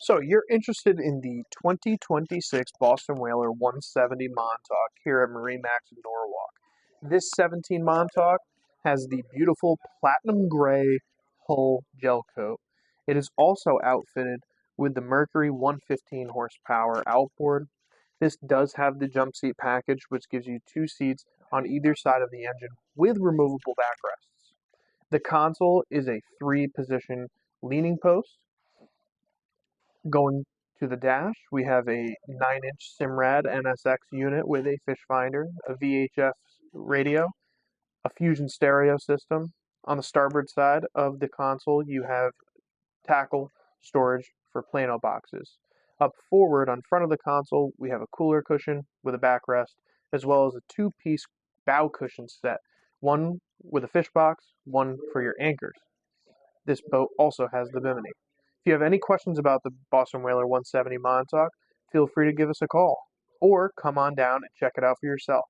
So you're interested in the 2026 Boston Whaler 170 Montauk here at MarineMax Norwalk. This 17 Montauk has the beautiful platinum gray hull gel coat. It is also outfitted with the Mercury 115 horsepower outboard. This does have the jump seat package, which gives you two seats on either side of the engine with removable backrests. The console is a three-position leaning post. Going to the dash, we have a 9-inch Simrad NSX unit with a fish finder, a VHF radio, a Fusion stereo system. On the starboard side of the console, you have tackle storage for plano boxes. Up forward on front of the console, we have a cooler cushion with a backrest, as well as a two-piece bow cushion set, one with a fish box, one for your anchors. This boat also has the bimini. If you have any questions about the Boston Whaler 170 Montauk, feel free to give us a call or come on down and check it out for yourself.